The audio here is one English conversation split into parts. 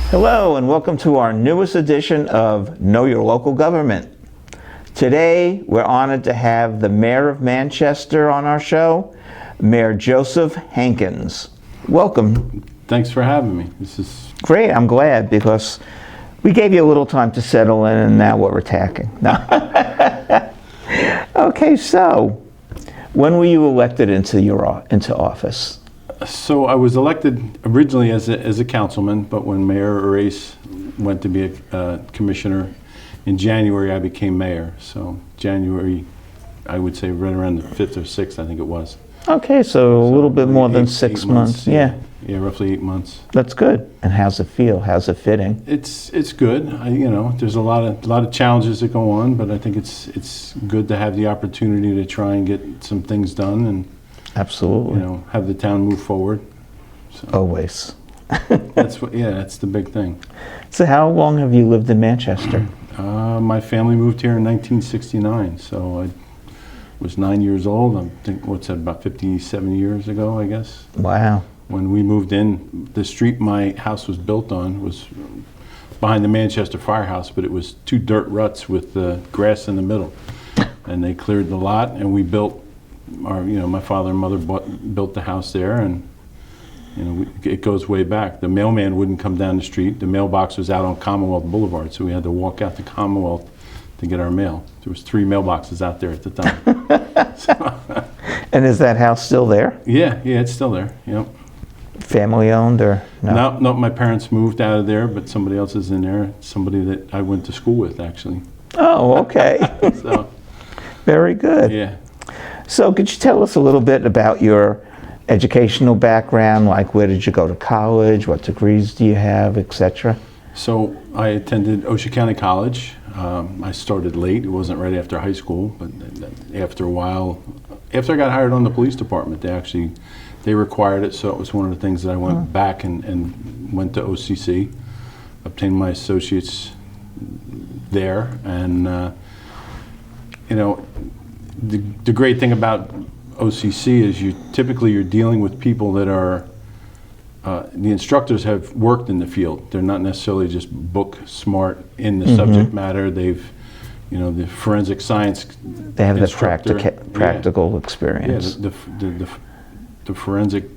Hello and welcome to our newest edition of Know Your Local Government. Today we're honored to have the Mayor of Manchester on our show, Mayor Joseph Hankins. Welcome. Thanks for having me. This is great. I'm glad because we gave you a little time to settle in and now we're attacking. No. Okay, so when were you elected into office? So I was elected originally as a councilman, but when Mayor Arace went to be a commissioner in January, I became mayor. So January, I would say right around the 5th or 6th, I think it was. Okay, so a little bit more than 6 months. Yeah, roughly 8 months. That's good. And how's it feel? How's it fitting? It's good. There's a lot of challenges that go on, but I think it's good to have the opportunity to try and get some things done and absolutely, have the town move forward. So always. that's the big thing. So how long have you lived in Manchester? My family moved here in 1969, so I was 9 years old. I think, about 57 years ago, I guess. Wow. When we moved in, the street my house was built on was behind the Manchester Firehouse, but it was 2 dirt ruts with grass in the middle. And they cleared the lot, and we built my father and mother built the house there, and it goes way back. The mailman wouldn't come down the street. The mailbox was out on Commonwealth Boulevard, so we had to walk out to Commonwealth to get our mail. There was 3 mailboxes out there at the time. And is that house still there? Yeah, it's still there. Yep. Family owned or no? No, my parents moved out of there, but somebody else is in there. Somebody that I went to school with, actually. Oh, okay. So, very good. Yeah. So could you tell us a little bit about your educational background, like where did you go to college, what degrees do you have, etc.? So I attended Ocean County College. I started late. It wasn't right after high school, but after a while, after I got hired on the police department, they required it, so it was one of the things that I went back and went to OCC, obtained my associates there, and the great thing about OCC is you're dealing with people that are, the instructors have worked in the field. They're not necessarily just book smart in the subject matter. They've, the forensic science. They have the practical experience. Yeah, the forensic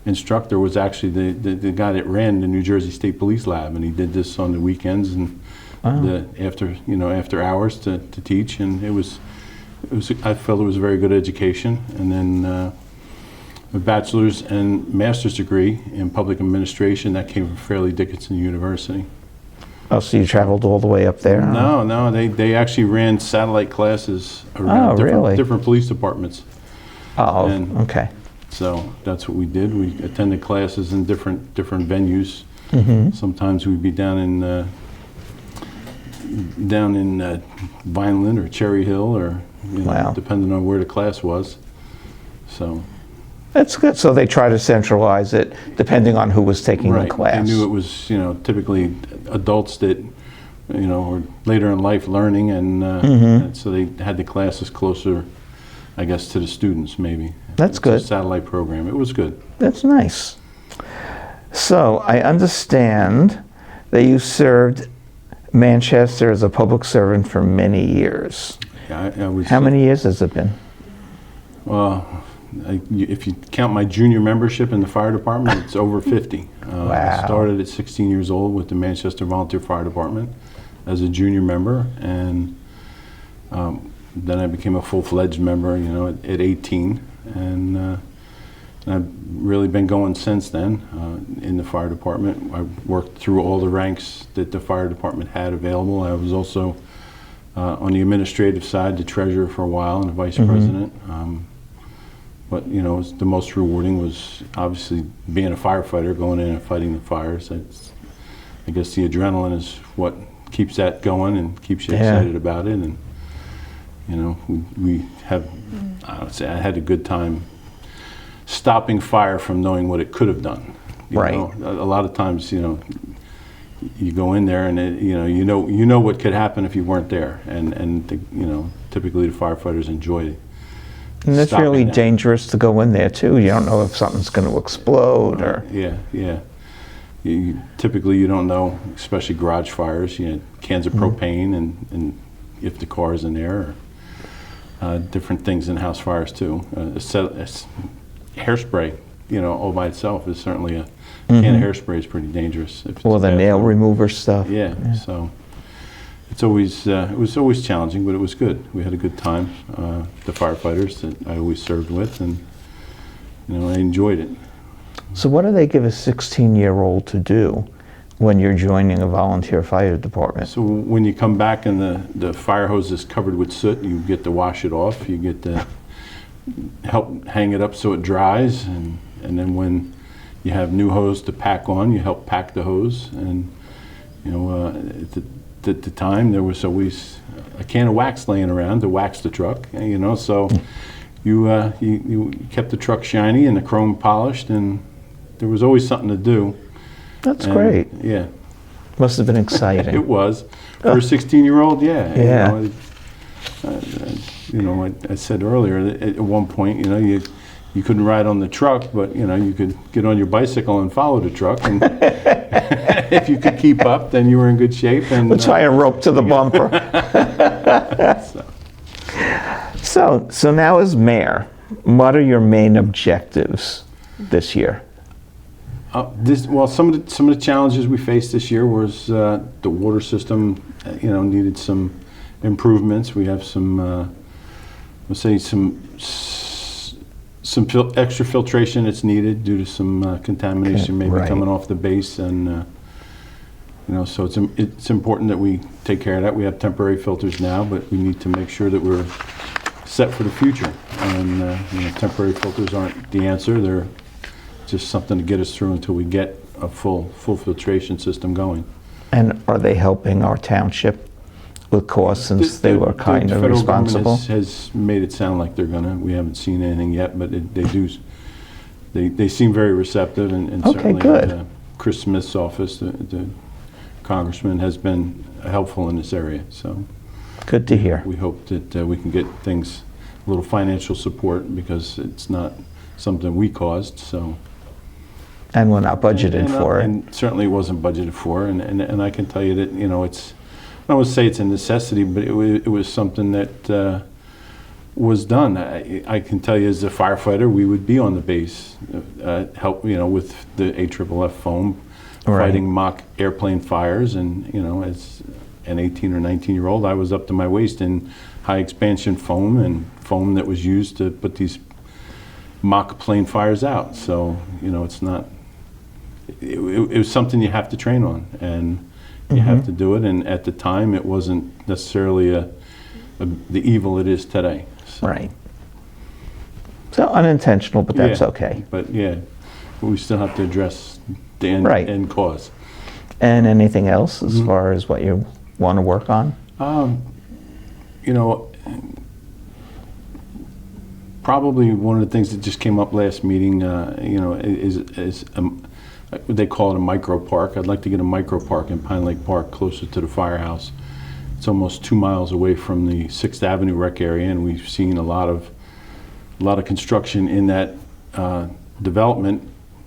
instructor was actually the guy that ran the New Jersey State Police Lab, and he did this on the weekends and after hours to teach, and I felt it was a very good education. And then a bachelor's and master's degree in public administration that came from Fairleigh Dickinson University. Oh, so you traveled all the way up there? No, they actually ran satellite classes around different police departments. Oh, okay. So that's what we did. We attended classes in different venues. Sometimes we'd be down in Vineland or Cherry Hill, or depending on where the class was. So that's good. So they try to centralize it depending on who was taking the class. They knew it was typically adults that were later in life learning, and so they had the classes closer, I guess, to the students. Maybe that's good. A satellite program. It was good. That's nice. So I understand that you served Manchester as a public servant for many years. Yeah, I was. How many years has it been? Well, if you count my junior membership in the fire department, it's over 50. Wow. I started at 16 years old with the Manchester Volunteer Fire Department as a junior member, and then I became a full-fledged member, at 18, and I've really been going since then in the fire department. I worked through all the ranks that the fire department had available. I was also on the administrative side, the treasurer for a while and the vice president. But the most rewarding was obviously being a firefighter, going in and fighting the fires. I guess the adrenaline is what keeps that going and keeps you Yeah. excited about it. And we have, I would say, I had a good time stopping fire from knowing what it could have done. Right. A lot of times, you go in there and you know what could happen if you weren't there, and typically the firefighters enjoy it. And it's really that. dangerous to go in there too. You don't know if something's going to explode or. Yeah. Typically, you don't know, especially garage fires. Cans of propane, and if the car is in there, or different things in house fires too. Hairspray, all by itself is certainly a can of hairspray is pretty dangerous. If it's Or the a bad nail fire. remover stuff. Yeah. So it's always it was always challenging, but it was good. We had a good time. The firefighters that I always served with, and I enjoyed it. So what do they give a 16-year-old to do when you're joining a volunteer fire department? So when you come back and the fire hose is covered with soot, you get to wash it off. You get to help hang it up so it dries, and then when you have new hose to pack on, you help pack the hose. And at the time there was always a can of wax laying around to wax the truck. So you kept the truck shiny and the chrome polished, and there was always something to do. That's great. Yeah. Must have been exciting. It was. For a 16-year-old, yeah. Yeah. I said earlier that at one point, you couldn't ride on the truck, but you could get on your bicycle and follow the truck, and if you could keep up, then you were in good shape. And We'll tie a rope to the bumper. So now as mayor, what are your main objectives this year? Some of the challenges we faced this year was the water system. Needed some improvements. We have some, some extra filtration that's needed due to some contamination maybe right. coming off the base, and so it's important that we take care of that. We have temporary filters now, but we need to make sure that we're set for the future. And temporary filters aren't the answer. They're just something to get us through until we get a full filtration system going. And are they helping our township with costs since they were kind of responsible? The federal government has made it sound like they're gonna. We haven't seen anything yet, but they do. They seem very receptive, and Okay, certainly good. Chris Smith's office, the congressman, has been helpful in this area. So Good to hear. we hope that we can get things, a little financial support, because it's not something we caused. So. And we're not budgeted for it. And certainly it wasn't budgeted for, and I can tell you that it's, I don't want to say it's a necessity, but it was something that was done. I can tell you, as a firefighter, we would be on the base, help with the AFFF foam, Right. fighting mock airplane fires, and as an 18 or 19-year-old, I was up to my waist in high expansion foam, and foam that was used to put these mock plane fires out. So it's not. It was something you have to train on, and you have to do it. And at the time, it wasn't necessarily the evil it is today. So, Right. So unintentional, but that's yeah, okay. But we still have to address the Right. end cause. And anything else as far as what you want to work on? Probably one of the things that just came up last meeting, is they call it a micro park. I'd like to get a micro park in Pine Lake Park, closer to the firehouse. It's almost 2 miles away from the 6th Avenue rec area, and we've seen a lot of construction in that development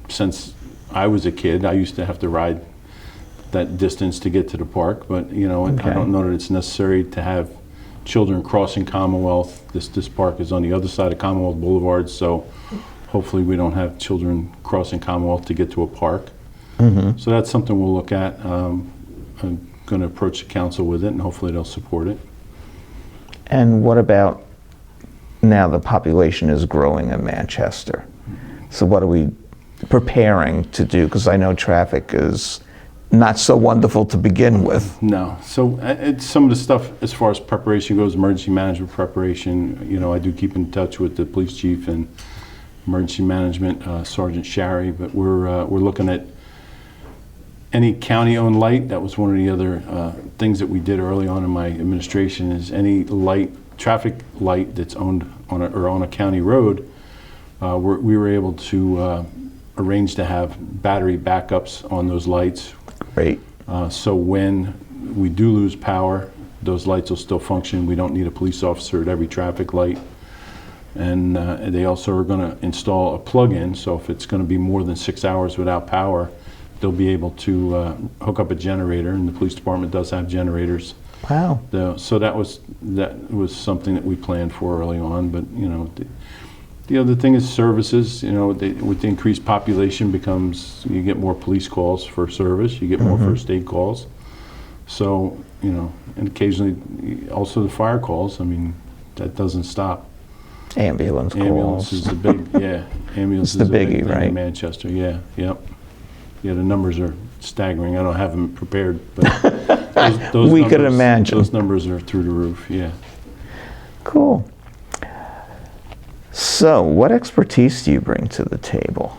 since I was a kid. I used to have to ride that distance to get to the park, but I don't know that it's necessary to have children crossing Commonwealth. This park is on the other side of Commonwealth Boulevard, so hopefully we don't have children crossing Commonwealth to get to a park. So that's something we'll look at. I'm going to approach the council with it, and hopefully they'll support it. And what about now the population is growing in Manchester? So what are we preparing to do? Because I know traffic is not so wonderful to begin with. No. So it's some of the stuff as far as preparation goes, emergency management preparation. I do keep in touch with the police chief and emergency management, Sergeant Shary, but we're looking at any county-owned light, that was one of the other things that we did early on in my administration, is any light, traffic light that's owned on a county road, we were able to arrange to have battery backups on those lights. Great. So when we do lose power, those lights will still function. We don't need a police officer at every traffic light. And they also are going to install a plug-in, so if it's going to be more than 6 hours without power, they'll be able to hook up a generator, and the police department does have generators. Wow. So that was something that we planned for early on. But you know, the other thing is services. You know, with the increased population, you get more police calls for service. You get more first aid calls. So you know, and occasionally also the fire calls. I mean, that doesn't stop. Ambulance Ambulance calls. is the big, yeah. Ambulance It's the is a big biggie, thing right? in Manchester. Yeah, yep. Yeah, the numbers are staggering. I don't have them prepared, but those We numbers, could imagine. those numbers are through the roof. Yeah. Cool. So, what expertise do you bring to the table?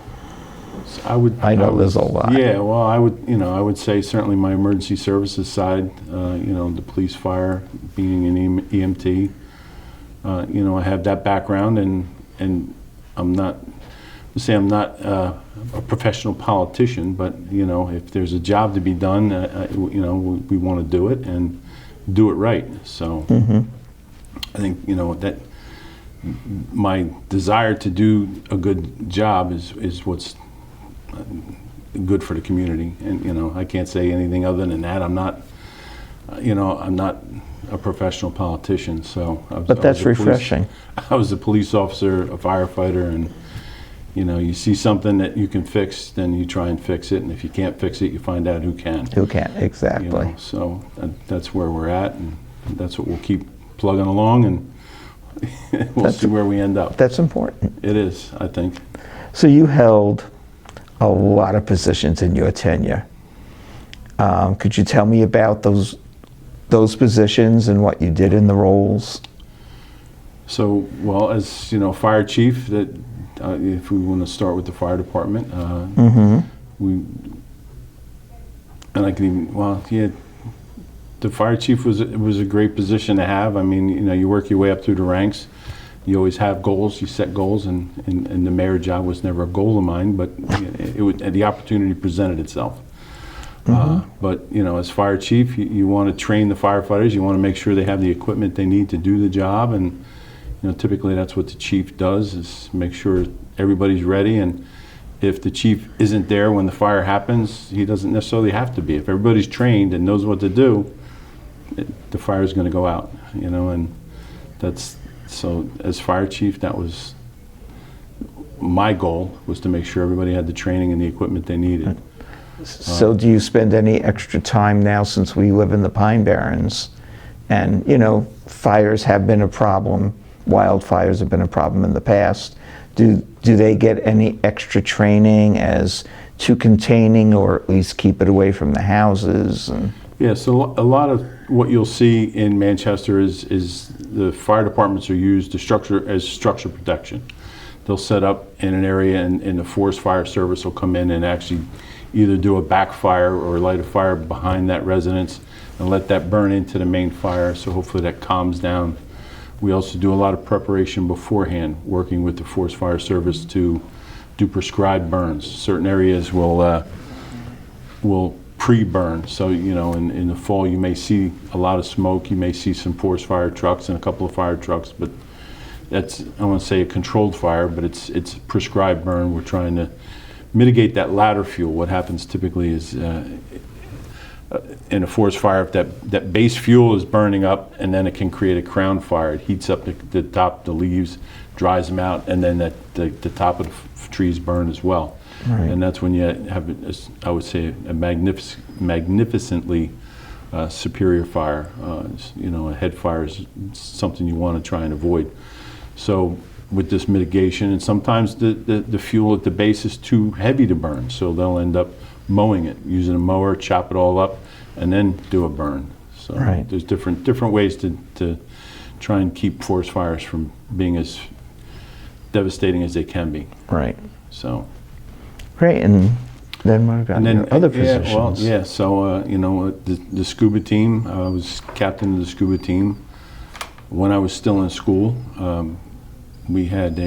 So I know there's a lot. Yeah, well, I would say certainly my emergency services side. You know, the police, fire, being an EMT. You know, I have that background, and I'm not a professional politician, but you know, if there's a job to be done, you know, we want to do it and do it right. So I think, you know, that my desire to do a good job is what's good for the community. And you know, I can't say anything other than that. I'm not a professional politician, so But that's refreshing. I was a police officer, a firefighter, and you know, you see something that you can fix, then you try and fix it, and if you can't fix it, you find out who can. Who can't, exactly. You know, so that's where we're at, and that's what we'll keep plugging along, and we'll see where we end up. That's important. It is, I think. So you held a lot of positions in your tenure. Could you tell me about those positions and what you did in the roles? So, well, as you know, fire chief, that if we want to start with the fire department, the fire chief was a great position to have. I mean, you know, you work your way up through the ranks. You always have goals. You set goals, and the mayor job was never a goal of mine, but the opportunity presented itself. But you know, as fire chief, you want to train the firefighters. You want to make sure they have the equipment they need to do the job, and you know, typically that's what the chief does, is make sure everybody's ready. And if the chief isn't there when the fire happens, he doesn't necessarily have to be. If everybody's trained and knows what to do, the fire is going to go out. You know, and so as fire chief, that was my goal, was to make sure everybody had the training and the equipment they needed. So do you spend any extra time now, since we live in the Pine Barrens, and you know, fires have been a problem, wildfires have been a problem in the past. Do they get any extra training as to containing, or at least keep it away from the houses? Yeah, so a lot of what you'll see in Manchester is the fire departments are used as structure protection. They'll set up in an area, and the Forest Fire Service will come in and actually either do a backfire or light a fire behind that residence and let that burn into the main fire, so hopefully that calms down. We also do a lot of preparation beforehand, working with the Forest Fire Service to do prescribed burns. Certain areas will pre-burn, so you know, in the fall you may see a lot of smoke, you may see some forest fire trucks and a couple of fire trucks, but that's, I want to say, a controlled fire, but it's prescribed burn. We're trying to mitigate that ladder fuel. What happens typically is in a forest fire, if that base fuel is burning up, and then it can create a crown fire. It heats up the top, the leaves, dries them out, and then the top of the trees burn as well. Right. And that's when you have, I would say, a magnificently superior fire. You know, a head fire is something you want to try and avoid. So with this mitigation, and sometimes the fuel at the base is too heavy to burn, so they'll end up mowing it, using a mower, chop it all up, and then do a burn. So right. There's different ways to try and keep forest fires from being as devastating as they can be. Right. So. Great. And Then what about your other positions? Yeah, well, yeah. So you know, the scuba team. I was captain of the scuba team when I was still in school. We had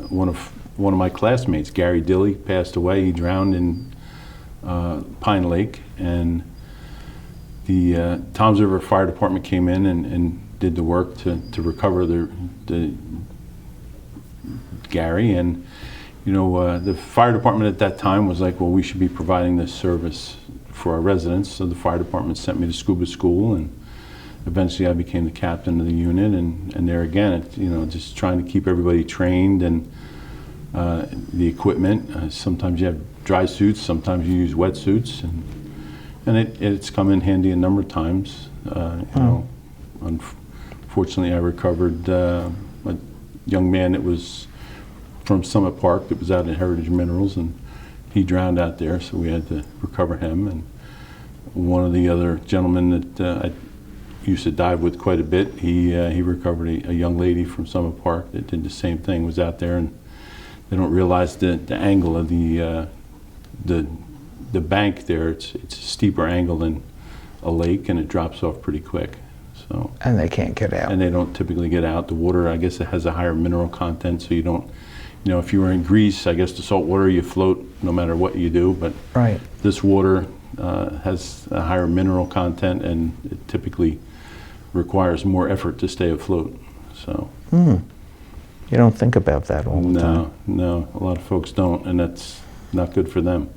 one of my classmates, Gary Dilly, passed away. He drowned in Pine Lake, and the Toms River Fire Department came in and did the work to recover the Gary. And you know, the fire department at that time was like, well, we should be providing this service for our residents. So the fire department sent me to scuba school, and eventually I became the captain of the unit. And there again, you know, just trying to keep everybody trained and the equipment. Sometimes you have dry suits, sometimes you use wetsuits, and it's come in handy a number of times. You know, unfortunately, I recovered a young man that was from Summit Park that was out in Heritage Minerals, and he drowned out there, so we had to recover him. And one of the other gentlemen that I used to dive with quite a bit, he recovered a young lady from Summit Park that did the same thing, was out there, and they don't realize the angle of the bank there. It's a steeper angle than a lake, and it drops off pretty quick. So, and they can't get out. And they don't typically get out. The water, I guess, it has a higher mineral content, so you don't. You know, if you were in Greece, I guess the salt water, you float no matter what you do. But right. This water has a higher mineral content, and it typically requires more effort to stay afloat. So. You don't think about that all the time. No, a lot of folks don't, and that's not good for them.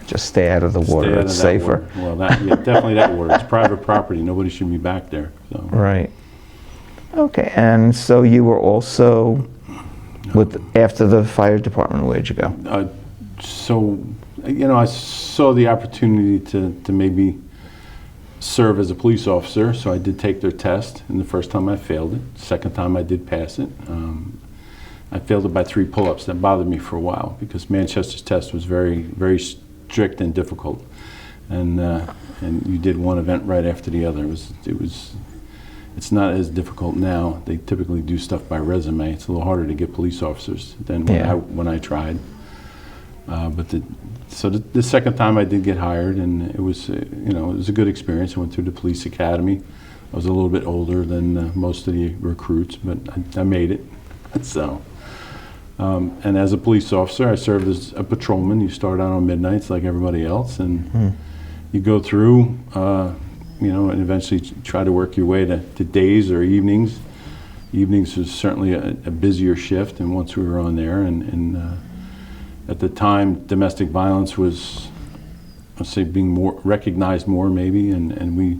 Just stay out of the water. It's safer. Well, definitely that water. It's private property. Nobody should be back there. So. Right. Okay, and so you were also after the fire department. Where'd you go? So, you know, I saw the opportunity to maybe serve as a police officer, so I did take their test, and the first time I failed it. Second time I did pass it. I failed it by 3 pull-ups. That bothered me for a while because Manchester's test was very, very strict and difficult, and you did one event right after the other. It's not as difficult now. They typically do stuff by resume. It's a little harder to get police officers than when I tried. But the second time I did get hired, and it was you know, it was a good experience. I went through the police academy. I was a little bit older than most of the recruits, but I made it. So, and as a police officer, I served as a patrolman. You start out on midnights like everybody else, and you go through, you know, and eventually try to work your way to days or evenings. Evenings was certainly a busier shift, and once we were on there, and at the time, domestic violence was, I'd say, being more recognized more maybe, and we,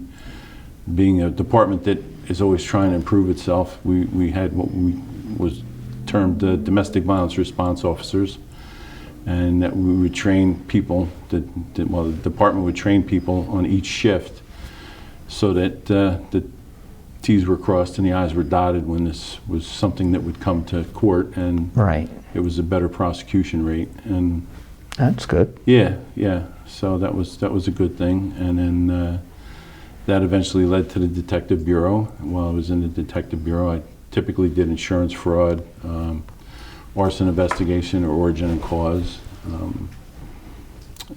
being a department that is always trying to improve itself, we had what was termed domestic violence response officers, and that we would train people, the department would train people on each shift so that the T's were crossed and the I's were dotted when this was something that would come to court, and it was a better prosecution rate. And that's good. Yeah. So that was a good thing, and then that eventually led to the detective bureau. While I was in the detective bureau, I typically did insurance fraud, arson investigation or origin and cause,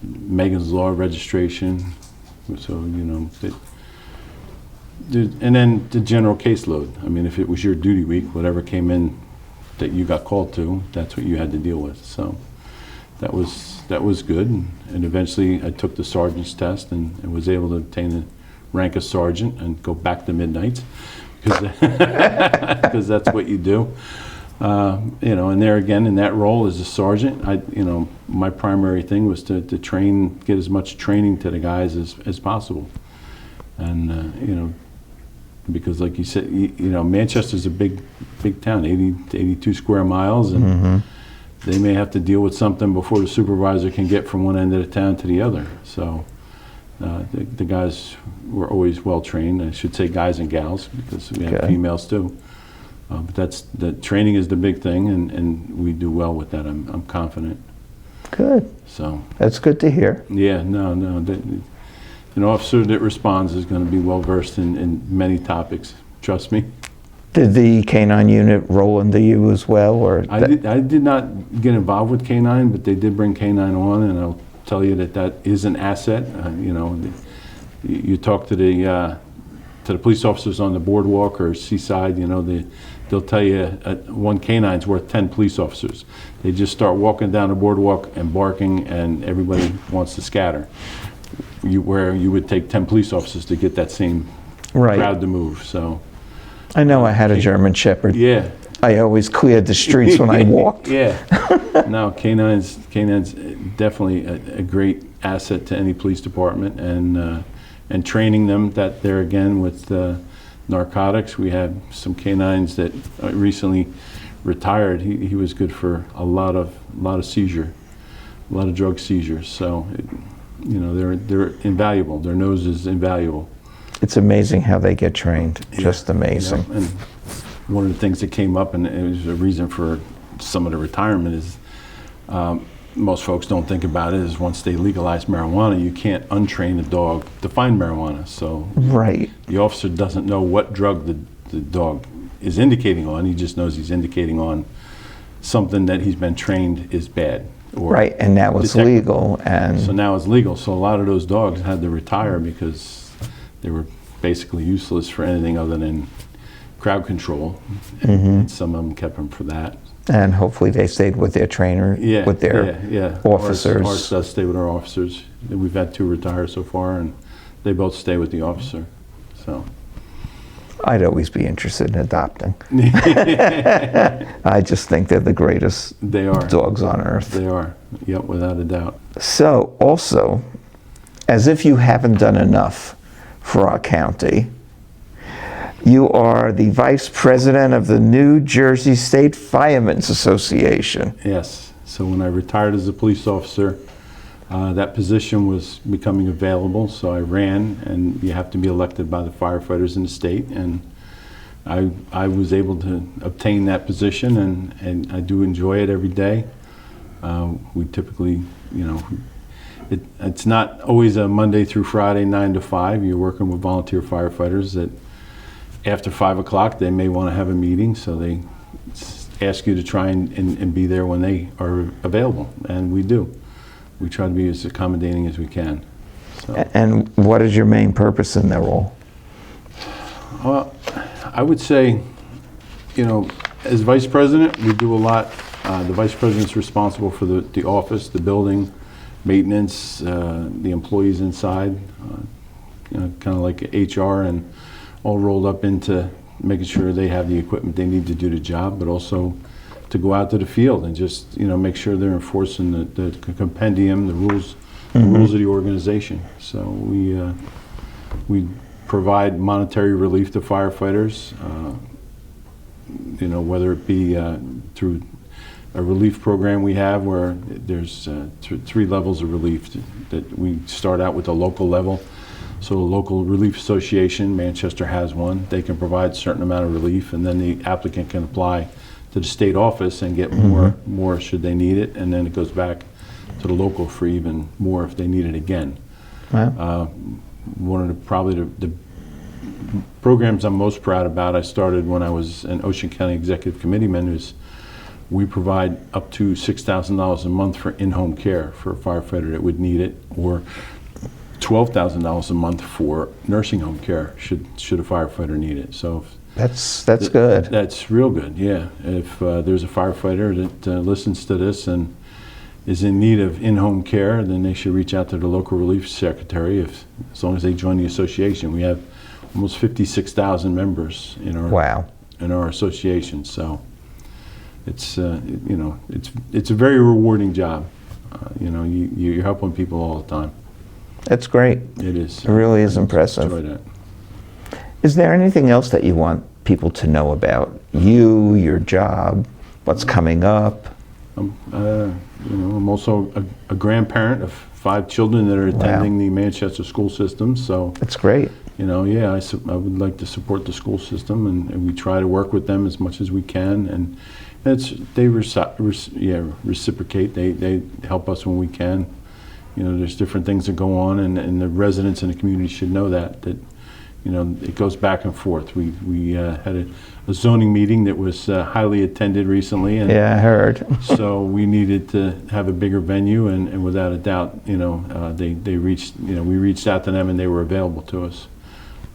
Megan's Law registration. So you know. And then the general caseload. I mean, if it was your duty week, whatever came in that you got called to, that's what you had to deal with. So that was good. And eventually I took the sergeant's test and was able to obtain the rank of sergeant and go back to midnights because that's what you do. You know, and there again, in that role as a sergeant, my primary thing was to train, get as much training to the guys as possible. And, you know, because like you said, you know, Manchester's a big town, 80 to 82 square miles, and they may have to deal with something before the supervisor can get from one end of the town to the other. So the guys were always well trained. I should say guys and gals, because we have females too. But the training is the big thing, and we do well with that. I'm confident. Good. So that's good to hear. Yeah. No. An officer that responds is going to be well versed in many topics. Trust me. Did the K-9 unit roll into you as well, or I did not get involved with K-9, but they did bring K-9 on, and I'll tell you that that is an asset. You talk to the police officers on the boardwalk or seaside, they'll tell you one canine's worth 10 police officers. They just start walking down the boardwalk and barking, and everybody wants to scatter. Where you would take 10 police officers to get that same crowd to move. So I know I had a German Shepherd. yeah, I always cleared the streets when I walked. yeah. No, canines definitely a great asset to any police department, and training them that there again with narcotics. We had some canines that recently retired. He was good for a lot of drug seizures. So they're invaluable. Their nose is invaluable. It's amazing how they get trained. Just amazing. And one of the things that came up, and it was a reason for some of the retirement, is most folks don't think about it, is once they legalize marijuana, you can't untrain a dog to find marijuana. So the officer doesn't know what drug the dog is indicating on. He just knows he's indicating on something that he's been trained is bad. Right, and now it's legal. And so now it's legal. So a lot of those dogs had to retire because they were basically useless for anything other than crowd control. And some of them kept them for that. And hopefully they stayed with their trainer, with their officers. Ours does stay with our officers. We've had 2 retire so far, and they both stay with the officer. So I'd always be interested in adopting. I just think they're the greatest dogs on earth. They are, yep, without a doubt. So also, as if you haven't done enough for our county, you are the vice president of the New Jersey State Firemen's Association. Yes. So when I retired as a police officer, that position was becoming available, so I ran, and you have to be elected by the firefighters in the state, and I was able to obtain that position, and I do enjoy it every day. We typically, it's not always a Monday through Friday 9 to 5. You're working with volunteer firefighters that after 5 o'clock they may want to have a meeting, so they ask you to try and be there when they are available, and we do. We try to be as accommodating as we can. So. And what is your main purpose in their role? Well, I would say, as vice president, we do a lot. The vice president's responsible for the office, the building, maintenance, the employees inside, kind of like HR, and all rolled up into making sure they have the equipment they need to do the job, but also to go out to the field and just make sure they're enforcing the compendium, the rules of the organization. So we provide monetary relief to firefighters, whether it be through a relief program we have where there's 3 levels of relief that we start out with the local level. So a local relief association, Manchester has one, they can provide a certain amount of relief, and then the applicant can apply to the state office and get more should they need it, and then it goes back to the local for even more if they need it again. Wow. One of the programs I'm most proud about, I started when I was an Ocean County Executive Committeeman, is we provide up to $6,000 a month for in-home care for a firefighter that would need it, or $12,000 a month for nursing home care should a firefighter need it. So that's good. That's real good, yeah. If there's a firefighter that listens to this and is in need of in-home care, then they should reach out to the local relief secretary. As long as they join the association, we have almost 56,000 members in our association. So it's it's a very rewarding job. You're helping people all the time. That's great. It is. It really is impressive. Enjoy that. Is there anything else that you want people to know about you, your job, what's coming up? I'm also a grandparent of 5 children that are attending the Manchester school system. So that's great. I would like to support the school system, and we try to work with them as much as we can. And they reciprocate. They help us when we can. There's different things that go on, and the residents in the community should know that you know, it goes back and forth. We had a zoning meeting that was highly attended recently, and Yeah, I heard. so we needed to have a bigger venue, and without a doubt, you know, they reached, you know, we reached out to them and they were available to us.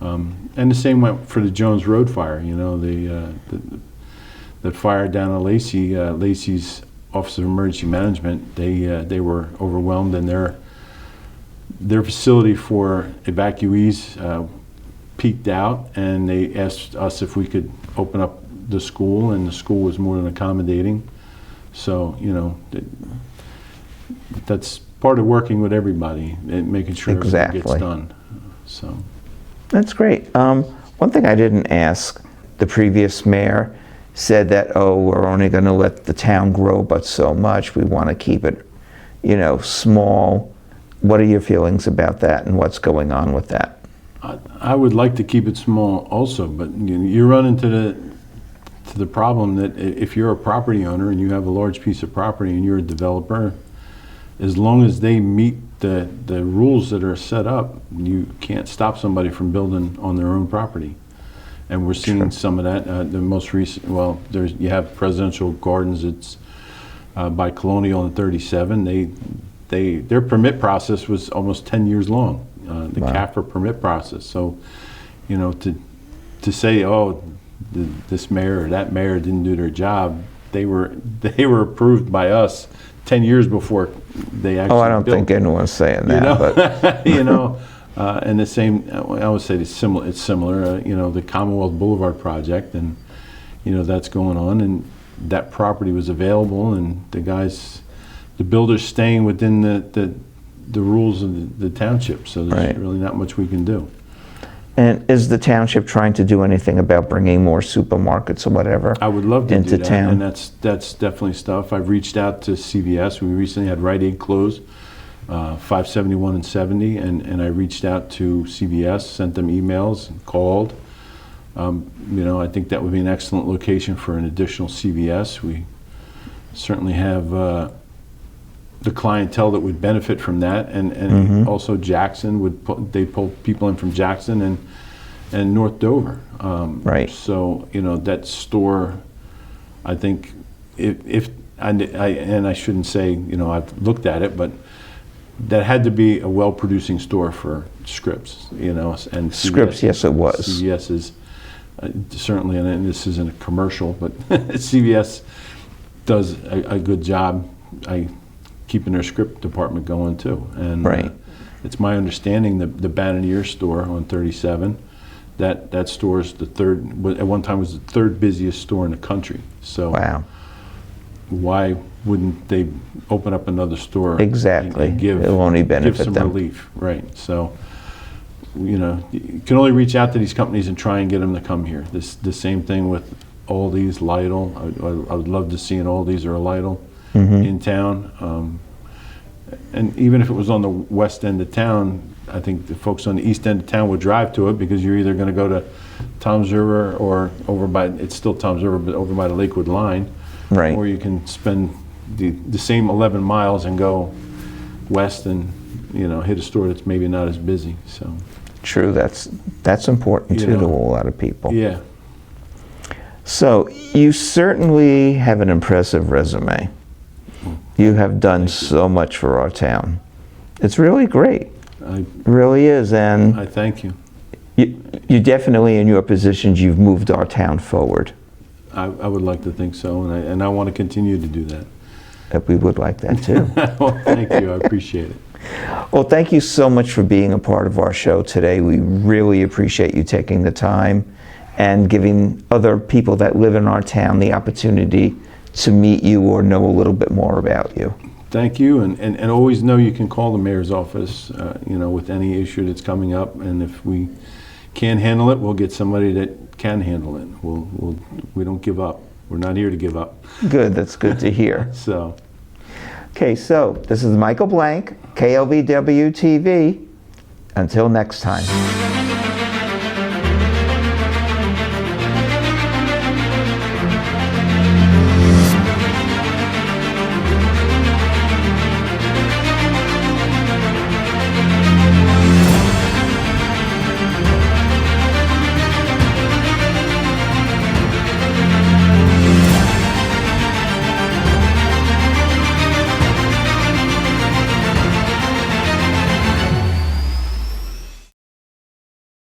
And the same went for the Jones Road fire. You know, the fire down at Lacey, Lacey's Office of Emergency Management. They were overwhelmed, and their facility for evacuees peaked out, and they asked us if we could open up the school, and the school was more than accommodating. So, you know, that's part of working with everybody and making sure everything gets done. So that's great. One thing I didn't ask, the previous mayor said that, oh, we're only going to let the town grow but so much. We want to keep it, you know, small. What are your feelings about that, and what's going on with that? I would like to keep it small also, but you run into the problem that if you're a property owner and you have a large piece of property and you're a developer, as long as they meet the rules that are set up, you can't stop somebody from building on their own property. And we're seeing some of that. The most recent, well, you have Presidential Gardens. It's by Colonial and 37. Their permit process was almost 10 years long. The CAFR permit process. So, you know, to say, oh, this mayor or that mayor didn't do their job, they were approved by us 10 years before they actually. Oh, I don't think anyone's saying that. You know, but you know, and the same. I would say it's similar. It's similar. You know, the Commonwealth Boulevard project, and you know that's going on, and that property was available, and the builders staying within the rules of the township, so there's really not much we can do. And is the township trying to do anything about bringing more supermarkets or whatever I would love to into do that, town? and that's definitely stuff. I've reached out to CVS. We recently had Rite Aid close, 571 and 70, and I reached out to CVS, sent them emails, and called. You know, I think that would be an excellent location for an additional CVS. We certainly have the clientele that would benefit from that, and also Jackson they pull people in from Jackson and North Dover. So you know that store, I think if I shouldn't say, you know, I've looked at it, but that had to be a well-producing store for Scripps, you know, and Scripps, yes, it was. CVS is certainly, and this isn't a commercial, but CVS does a good job. Keeping their script department going too, and it's my understanding that the Bannier store on 37, that store is the third. At one time was the third busiest store in the country. So why wouldn't they open up another store? Exactly. And give, it'll only benefit give some them. relief, right? So you know, you can only reach out to these companies and try and get them to come here. The same thing with Aldi's, Lidl. I would love to see an Aldi's or a Lidl in town, and even if it was on the west end of town, I think the folks on the east end of town would drive to it, because you're either going to go to Tom's River or over by, it's still Tom's River, but over by the Lakewood line, or you can spend the same 11 miles and go west and, you know, hit a store that's maybe not as busy. So true, that's important too to a lot of people. Yeah. So you certainly have an impressive resume. You have done so much for our town. It's really great. It really is, and I thank you. You definitely, in your positions, you've moved our town forward. I would like to think so, and I want to continue to do that. We would like that too. Well, thank you. I appreciate it. Well, thank you so much for being a part of our show today. We really appreciate you taking the time and giving other people that live in our town the opportunity to meet you or know a little bit more about you. Thank you, and always know you can call the mayor's office, you know, with any issue that's coming up, and if we can't handle it, we'll get somebody that can handle it. We don't give up. We're not here to give up. Good, that's good to hear. So. Okay, so this is Michael Blank, KLVW-TV. Until next time.